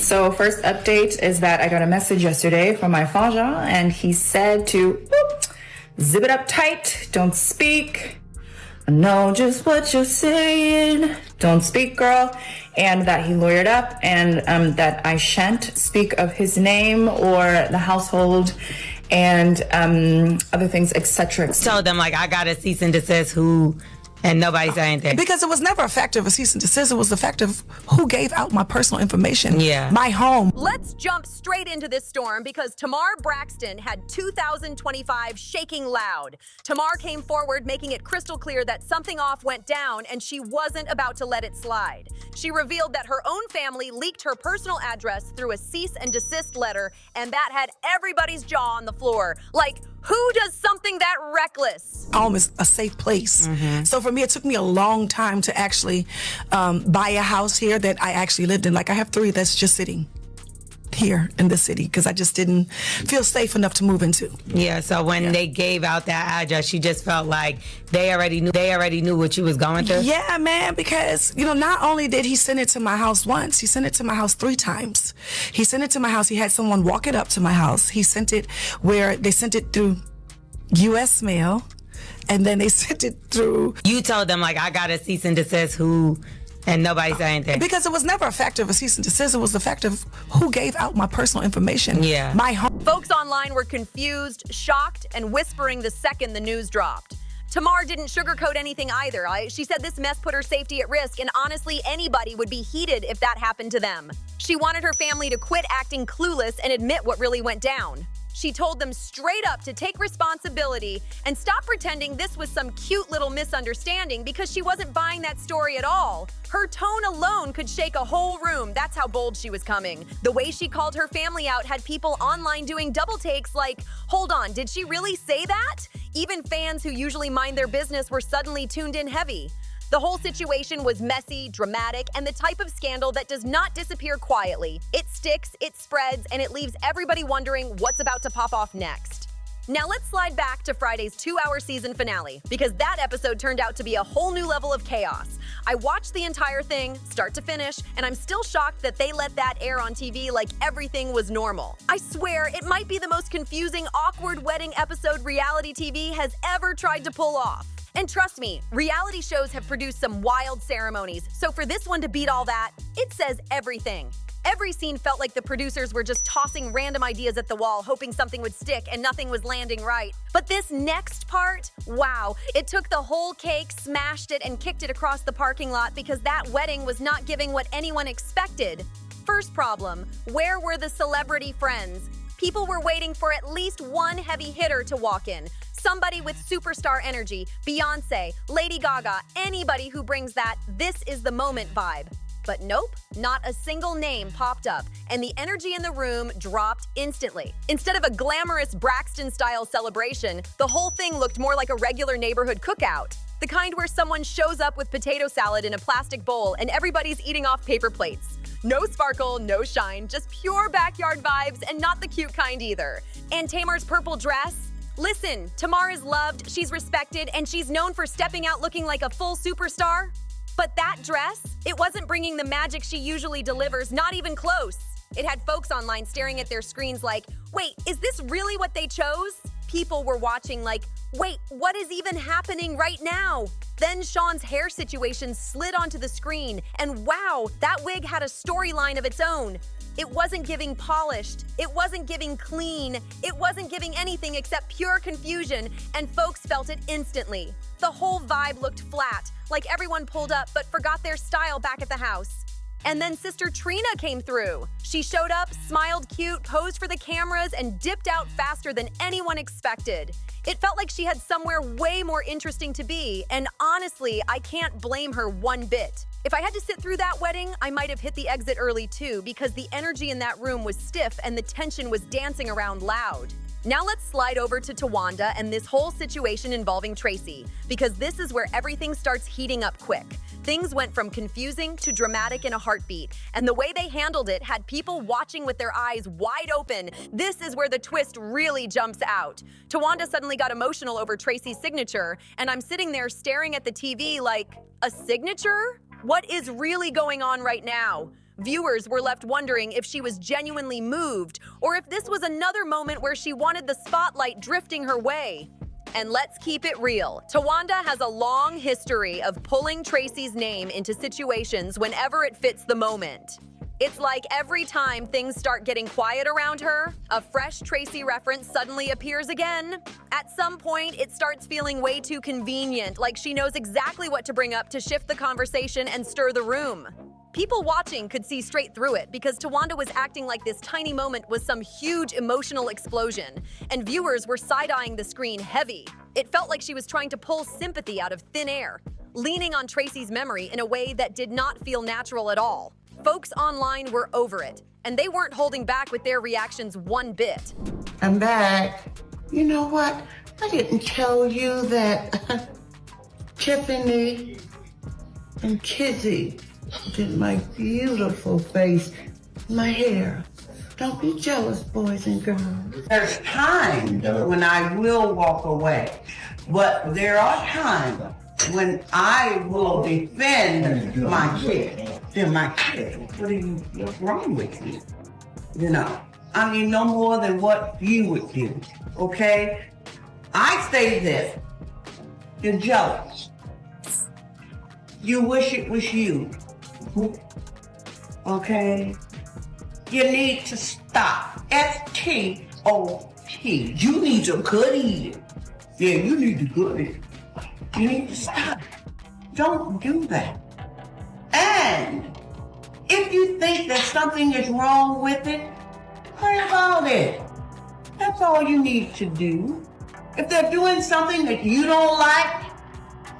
So first update is that I got a message yesterday from my Faja, and he said to zip it up tight, don't speak. I know just what you're saying. Don't speak, girl. And that he lawyered up, and that I shan't speak of his name or the household and other things, etc. Told them, like, I got a cease and desist who, and nobody said anything. Because it was never a factor of a cease and desist. It was the fact of who gave out my personal information. Yeah. My home. Let's jump straight into this storm because Tamar Braxton had 2025 shaking loud. Tamar came forward, making it crystal clear that something off went down and she wasn't about to let it slide. She revealed that her own family leaked her personal address through a cease and desist letter, and that had everybody's jaw on the floor. Like, who does something that reckless? Home is a safe place. So for me, it took me a long time to actually buy a house here that I actually lived in. Like, I have 3 that's just sitting here in the city because I just didn't feel safe enough to move into. Yeah, so when they gave out that address, she just felt like they already knew what you was going through. Yeah, man, because, not only did he send it to my house once, he sent it to my house 3 times. He sent it to my house. He had someone walk it up to my house. He sent it where they sent it through U.S. mail, and then they sent it through. You told them, like, I got a cease and desist who, and nobody said anything. Because it was never a factor of a cease and desist. It was the fact of who gave out my personal information. Yeah. My home. Folks online were confused, shocked, and whispering the second the news dropped. Tamar didn't sugarcoat anything either. She said this mess put her safety at risk, and honestly, anybody would be heated if that happened to them. She wanted her family to quit acting clueless and admit what really went down. She told them straight up to take responsibility and stop pretending this was some cute little misunderstanding because she wasn't buying that story at all. Her tone alone could shake a whole room. That's how bold she was coming. The way she called her family out had people online doing double takes like, hold on, did she really say that? Even fans who usually mind their business were suddenly tuned in heavy. The whole situation was messy, dramatic, and the type of scandal that does not disappear quietly. It sticks, it spreads, and it leaves everybody wondering what's about to pop off next. Now let's slide back to Friday's 2-hour season finale, because that episode turned out to be a whole new level of chaos. I watched the entire thing, start to finish, and I'm still shocked that they let that air on TV like everything was normal. I swear, it might be the most confusing, awkward wedding episode reality TV has ever tried to pull off. And trust me, reality shows have produced some wild ceremonies, so for this one to beat all that, it says everything. Every scene felt like the producers were just tossing random ideas at the wall, hoping something would stick and nothing was landing right. But this next part, wow, it took the whole cake, smashed it, and kicked it across the parking lot because that wedding was not giving what anyone expected. First problem, where were the celebrity friends? People were waiting for at least one heavy hitter to walk in. Somebody with superstar energy, Beyonce, Lady Gaga, anybody who brings that "this is the moment" vibe. But nope, not a single name popped up, and the energy in the room dropped instantly. Instead of a glamorous Braxton-style celebration, the whole thing looked more like a regular neighborhood cookout. The kind where someone shows up with potato salad in a plastic bowl and everybody's eating off paper plates. No sparkle, no shine, just pure backyard vibes, and not the cute kind either. And Tamar's purple dress? Listen, Tamar is loved, she's respected, and she's known for stepping out looking like a full superstar. But that dress, it wasn't bringing the magic she usually delivers, not even close. It had folks online staring at their screens like, wait, is this really what they chose? People were watching like, wait, what is even happening right now? Then Sean's hair situation slid onto the screen, and wow, that wig had a storyline of its own. It wasn't giving polished, it wasn't giving clean, it wasn't giving anything except pure confusion, and folks felt it instantly. The whole vibe looked flat, like everyone pulled up but forgot their style back at the house. And then Sister Trina came through. She showed up, smiled cute, posed for the cameras, and dipped out faster than anyone expected. It felt like she had somewhere way more interesting to be, and honestly, I can't blame her one bit. If I had to sit through that wedding, I might have hit the exit early too, because the energy in that room was stiff and the tension was dancing around loud. Now let's slide over to Towanda and this whole situation involving Tracy, because this is where everything starts heating up quick. Things went from confusing to dramatic in a heartbeat, and the way they handled it had people watching with their eyes wide open. This is where the twist really jumps out. Towanda suddenly got emotional over Tracy's signature, and I'm sitting there staring at the TV like, a signature? What is really going on right now? Viewers were left wondering if she was genuinely moved or if this was another moment where she wanted the spotlight drifting her way. And let's keep it real. Towanda has a long history of pulling Tracy's name into situations whenever it fits the moment. It's like every time things start getting quiet around her, a fresh Tracy reference suddenly appears again. At some point, it starts feeling way too convenient, like she knows exactly what to bring up to shift the conversation and stir the room. People watching could see straight through it because Towanda was acting like this tiny moment was some huge emotional explosion, and viewers were side-eyeing the screen heavy. It felt like she was trying to pull sympathy out of thin air, leaning on Tracy's memory in a way that did not feel natural at all. Folks online were over it, and they weren't holding back with their reactions one bit. I'm back. You know what? I didn't tell you that Tiffany and Kizzy did my beautiful face, my hair. Don't be jealous, boys and girls. There's times when I will walk away, but there are times when I will defend my kid. They're my kid. What's wrong with you? You know, I mean, no more than what you would do, okay? I say this, you're jealous. You wish it was you. Okay? You need to stop. S-T-O-P. You need to cut it. Yeah, you need to cut it. You need to stop. Don't do that. And if you think that something is wrong with it, pray about it. That's all you need to do. If they're doing something that you don't like,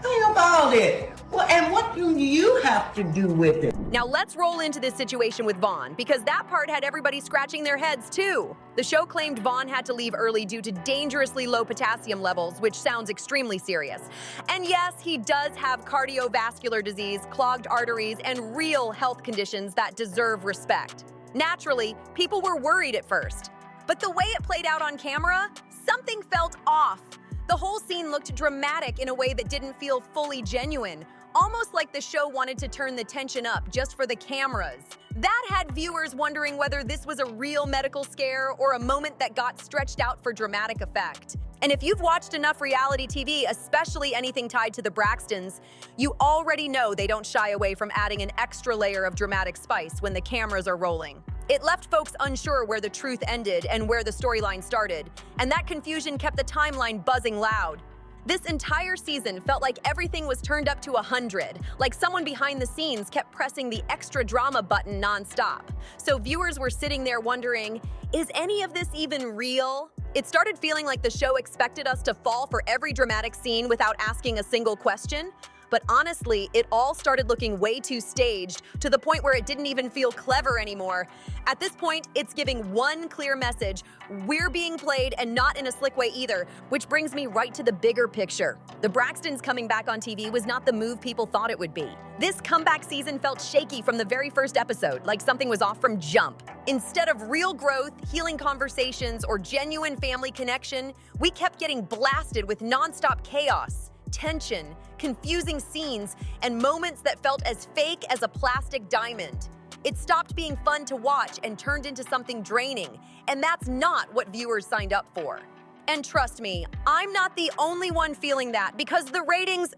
pray about it. Well, and what do you have to do with it? Now let's roll into this situation with Vaughn, because that part had everybody scratching their heads too. The show claimed Vaughn had to leave early due to dangerously low potassium levels, which sounds extremely serious. And yes, he does have cardiovascular disease, clogged arteries, and real health conditions that deserve respect. Naturally, people were worried at first. But the way it played out on camera, something felt off. The whole scene looked dramatic in a way that didn't feel fully genuine. Almost like the show wanted to turn the tension up just for the cameras. That had viewers wondering whether this was a real medical scare or a moment that got stretched out for dramatic effect. And if you've watched enough reality TV, especially anything tied to the Braxtons, you already know they don't shy away from adding an extra layer of dramatic spice when the cameras are rolling. It left folks unsure where the truth ended and where the storyline started, and that confusion kept the timeline buzzing loud. This entire season felt like everything was turned up to 100, like someone behind the scenes kept pressing the extra drama button nonstop. So viewers were sitting there wondering, is any of this even real? It started feeling like the show expected us to fall for every dramatic scene without asking a single question. But honestly, it all started looking way too staged, to the point where it didn't even feel clever anymore. At this point, it's giving one clear message: we're being played, and not in a slick way either, which brings me right to the bigger picture. The Braxtons coming back on TV was not the move people thought it would be. This comeback season felt shaky from the very first episode, like something was off from jump. Instead of real growth, healing conversations, or genuine family connection, we kept getting blasted with nonstop chaos, tension, confusing scenes, and moments that felt as fake as a plastic diamond. It stopped being fun to watch and turned into something draining, and that's not what viewers signed up for. And trust me, I'm not the only one feeling that, because the ratings,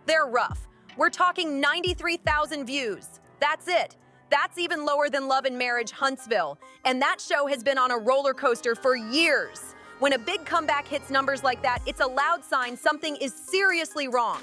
they're rough. We're talking 93,000 views. That's it. That's even lower than Love and Marriage Huntsville, and that show has been on a roller coaster for years. When a big comeback hits numbers like that, it's a loud sign something is seriously wrong.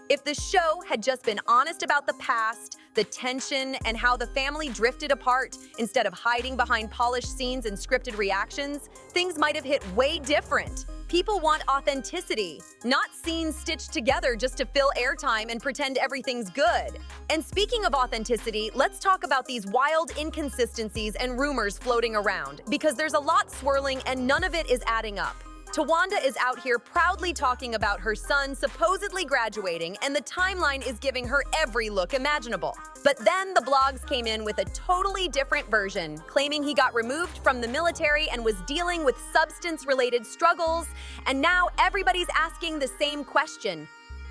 If the show had just been honest about the past, the tension, and how the family drifted apart instead of hiding behind polished scenes and scripted reactions, things might have hit way different. People want authenticity, not scenes stitched together just to fill airtime and pretend everything's good. And speaking of authenticity, let's talk about these wild inconsistencies and rumors floating around, because there's a lot swirling and none of it is adding up. Towanda is out here proudly talking about her son supposedly graduating, and the timeline is giving her every look imaginable. But then the blogs came in with a totally different version, claiming he got removed from the military and was dealing with substance-related struggles, and now everybody's asking the same question.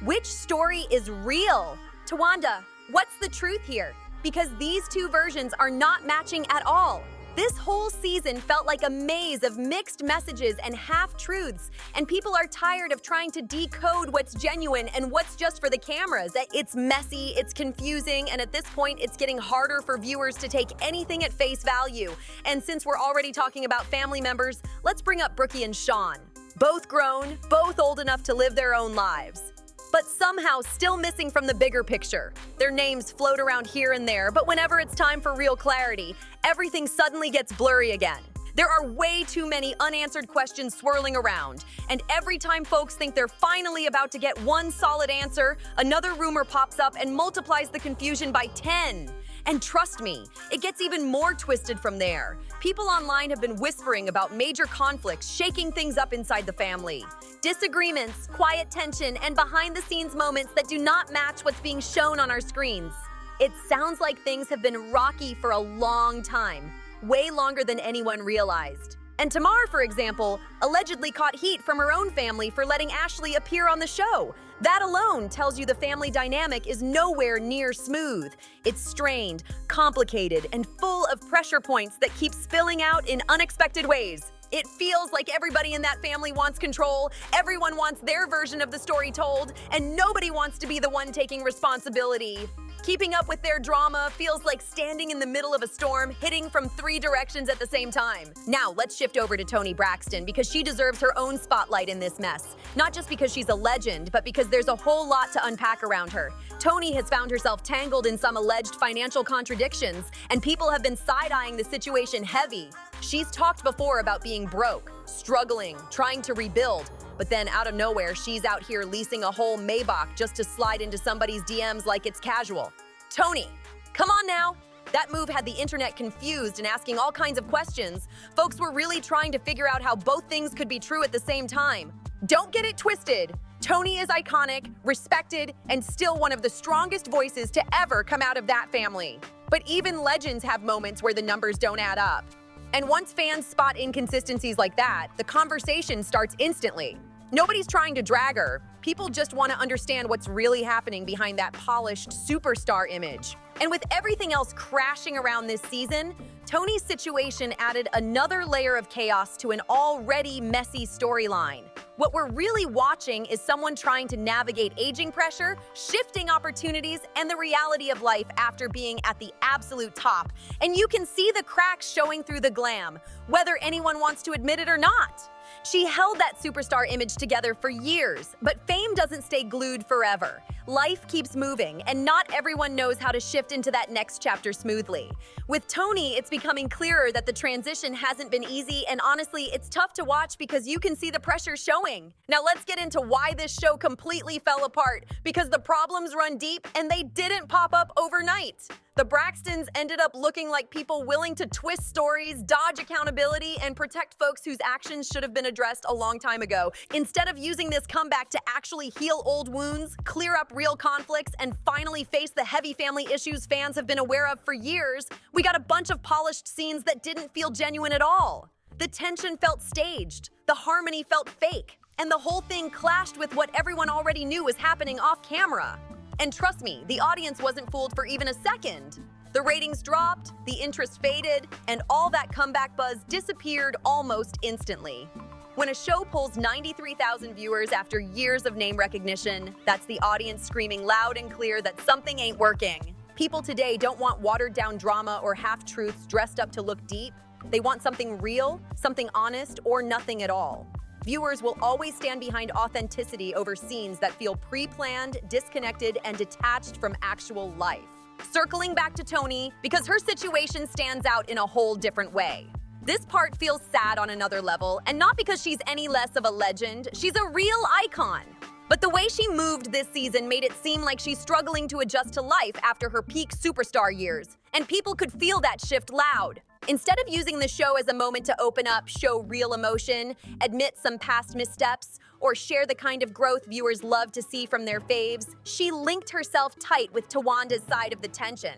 Which story is real? Towanda, what's the truth here? Because these two versions are not matching at all. This whole season felt like a maze of mixed messages and half-truths, and people are tired of trying to decode what's genuine and what's just for the cameras. It's messy, it's confusing, and at this point, it's getting harder for viewers to take anything at face value. And since we're already talking about family members, let's bring up Brookie and Sean. Both grown, both old enough to live their own lives, but somehow still missing from the bigger picture. Their names float around here and there, but whenever it's time for real clarity, everything suddenly gets blurry again. There are way too many unanswered questions swirling around, and every time folks think they're finally about to get one solid answer, another rumor pops up and multiplies the confusion by 10. And trust me, it gets even more twisted from there. People online have been whispering about major conflicts shaking things up inside the family. Disagreements, quiet tension, and behind-the-scenes moments that do not match what's being shown on our screens. It sounds like things have been rocky for a long time, way longer than anyone realized. And Tamar, for example, allegedly caught heat from her own family for letting Ashley appear on the show. That alone tells you the family dynamic is nowhere near smooth. It's strained, complicated, and full of pressure points that keep spilling out in unexpected ways. It feels like everybody in that family wants control, everyone wants their version of the story told, and nobody wants to be the one taking responsibility. Keeping up with their drama feels like standing in the middle of a storm, hitting from 3 directions at the same time. Now, let's shift over to Toni Braxton because she deserves her own spotlight in this mess. Not just because she's a legend, but because there's a whole lot to unpack around her. Toni has found herself tangled in some alleged financial contradictions, and people have been side-eyeing the situation heavy. She's talked before about being broke, struggling, trying to rebuild, but then out of nowhere, she's out here leasing a whole Maybach just to slide into somebody's DMs like it's casual. Toni, come on now. That move had the internet confused and asking all kinds of questions. Folks were really trying to figure out how both things could be true at the same time. Don't get it twisted. Toni is iconic, respected, and still one of the strongest voices to ever come out of that family. But even legends have moments where the numbers don't add up. And once fans spot inconsistencies like that, the conversation starts instantly. Nobody's trying to drag her. People just want to understand what's really happening behind that polished superstar image. And with everything else crashing around this season, Toni's situation added another layer of chaos to an already messy storyline. What we're really watching is someone trying to navigate aging pressure, shifting opportunities, and the reality of life after being at the absolute top. And you can see the cracks showing through the glam, whether anyone wants to admit it or not. She held that superstar image together for years, but fame doesn't stay glued forever. Life keeps moving, and not everyone knows how to shift into that next chapter smoothly. With Toni, it's becoming clearer that the transition hasn't been easy, and honestly, it's tough to watch because you can see the pressure showing. Now let's get into why this show completely fell apart, because the problems run deep and they didn't pop up overnight. The Braxtons ended up looking like people willing to twist stories, dodge accountability, and protect folks whose actions should have been addressed a long time ago. Instead of using this comeback to actually heal old wounds, clear up real conflicts, and finally face the heavy family issues fans have been aware of for years, we got a bunch of polished scenes that didn't feel genuine at all. The tension felt staged, the harmony felt fake, and the whole thing clashed with what everyone already knew was happening off camera. And trust me, the audience wasn't fooled for even a second. The ratings dropped, the interest faded, and all that comeback buzz disappeared almost instantly. When a show pulls 93,000 viewers after years of name recognition, that's the audience screaming loud and clear that something ain't working. People today don't want watered-down drama or half-truths dressed up to look deep. They want something real, something honest, or nothing at all. Viewers will always stand behind authenticity over scenes that feel pre-planned, disconnected, and detached from actual life. Circling back to Toni, because her situation stands out in a whole different way. This part feels sad on another level, and not because she's any less of a legend, she's a real icon. But the way she moved this season made it seem like she's struggling to adjust to life after her peak superstar years, and people could feel that shift loud. Instead of using the show as a moment to open up, show real emotion, admit some past missteps, or share the kind of growth viewers love to see from their faves, she linked herself tight with Towanda's side of the tension.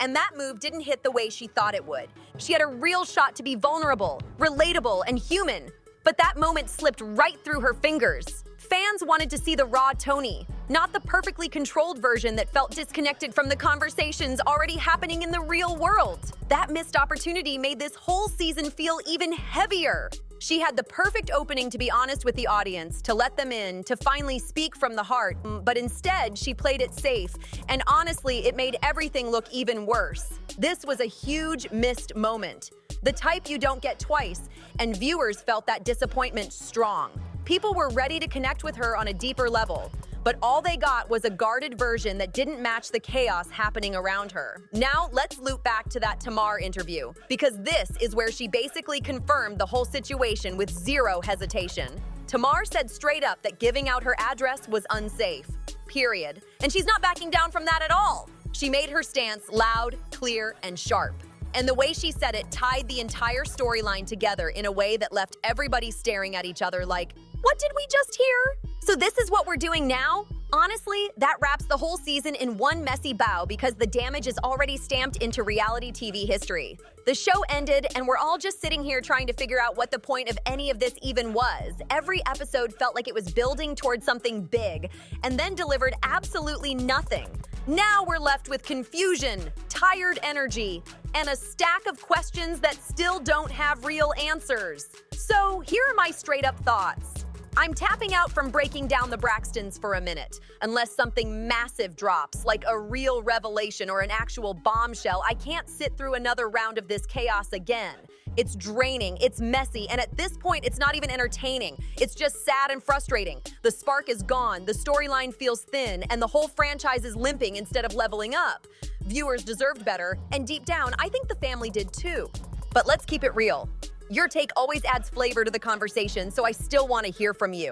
And that move didn't hit the way she thought it would. She had a real shot to be vulnerable, relatable, and human. But that moment slipped right through her fingers. Fans wanted to see the raw Toni, not the perfectly controlled version that felt disconnected from the conversations already happening in the real world. That missed opportunity made this whole season feel even heavier. She had the perfect opening to be honest with the audience, to let them in, to finally speak from the heart, but instead she played it safe, and honestly, it made everything look even worse. This was a huge missed moment, the type you don't get twice, and viewers felt that disappointment strong. People were ready to connect with her on a deeper level, but all they got was a guarded version that didn't match the chaos happening around her. Now, let's loop back to that Tamar interview, because this is where she basically confirmed the whole situation with zero hesitation. Tamar said straight up that giving out her address was unsafe, period. And she's not backing down from that at all. She made her stance loud, clear, and sharp. And the way she said it tied the entire storyline together in a way that left everybody staring at each other like, what did we just hear? So this is what we're doing now? Honestly, that wraps the whole season in one messy bow because the damage is already stamped into reality TV history. The show ended, and we're all just sitting here trying to figure out what the point of any of this even was. Every episode felt like it was building towards something big, and then delivered absolutely nothing. Now we're left with confusion, tired energy, and a stack of questions that still don't have real answers. So here are my straight-up thoughts. I'm tapping out from breaking down the Braxtons for a minute. Unless something massive drops, like a real revelation or an actual bombshell, I can't sit through another round of this chaos again. It's draining, it's messy, and at this point, it's not even entertaining. It's just sad and frustrating. The spark is gone, the storyline feels thin, and the whole franchise is limping instead of leveling up. Viewers deserved better, and deep down, I think the family did too. But let's keep it real. Your take always adds flavor to the conversation, so I still want to hear from you.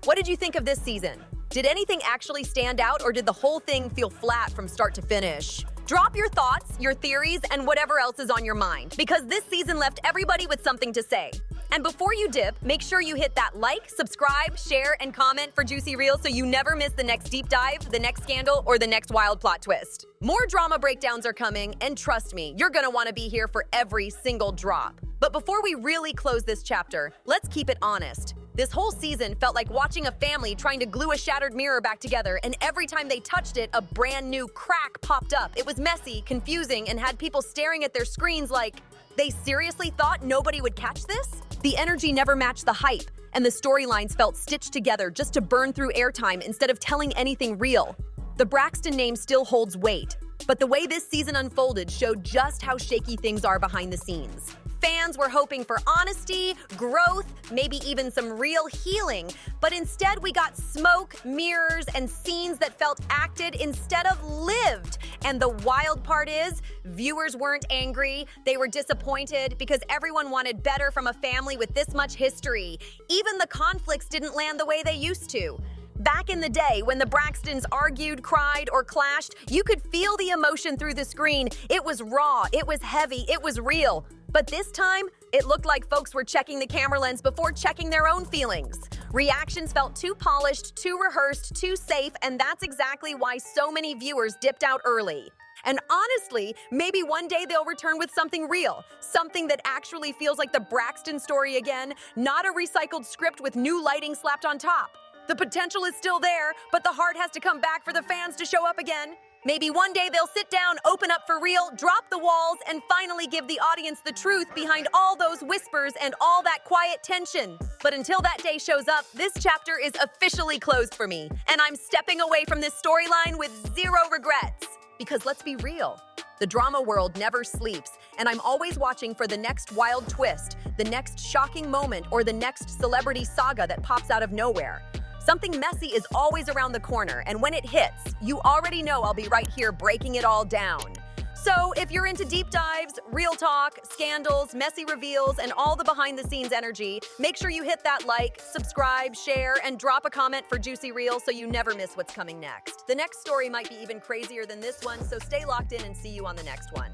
What did you think of this season? Did anything actually stand out, or did the whole thing feel flat from start to finish? Drop your thoughts, your theories, and whatever else is on your mind, because this season left everybody with something to say. And before you dip, make sure you hit that like, subscribe, share, and comment for Juicy Reels so you never miss the next deep dive, the next scandal, or the next wild plot twist. More drama breakdowns are coming, and trust me, you're gonna want to be here for every single drop. But before we really close this chapter, let's keep it honest. This whole season felt like watching a family trying to glue a shattered mirror back together, and every time they touched it, a brand new crack popped up. It was messy, confusing, and had people staring at their screens like, they seriously thought nobody would catch this? The energy never matched the hype, and the storylines felt stitched together just to burn through airtime instead of telling anything real. The Braxton name still holds weight, but the way this season unfolded showed just how shaky things are behind the scenes. Fans were hoping for honesty, growth, maybe even some real healing, but instead we got smoke, mirrors, and scenes that felt acted instead of lived. And the wild part is, viewers weren't angry, they were disappointed because everyone wanted better from a family with this much history. Even the conflicts didn't land the way they used to. Back in the day, when the Braxtons argued, cried, or clashed, you could feel the emotion through the screen. It was raw, it was heavy, it was real. But this time, it looked like folks were checking the camera lens before checking their own feelings. Reactions felt too polished, too rehearsed, too safe, and that's exactly why so many viewers dipped out early. And honestly, maybe one day they'll return with something real, something that actually feels like the Braxton story again, not a recycled script with new lighting slapped on top. The potential is still there, but the heart has to come back for the fans to show up again. Maybe one day they'll sit down, open up for real, drop the walls, and finally give the audience the truth behind all those whispers and all that quiet tension. But until that day shows up, this chapter is officially closed for me, and I'm stepping away from this storyline with zero regrets. Because let's be real, the drama world never sleeps, and I'm always watching for the next wild twist, the next shocking moment, or the next celebrity saga that pops out of nowhere. Something messy is always around the corner, and when it hits, you already know I'll be right here breaking it all down. So if you're into deep dives, real talk, scandals, messy reveals, and all the behind-the-scenes energy, make sure you hit that like, subscribe, share, and drop a comment for Juicy Reels so you never miss what's coming next. The next story might be even crazier than this one, so stay locked in and see you on the next one.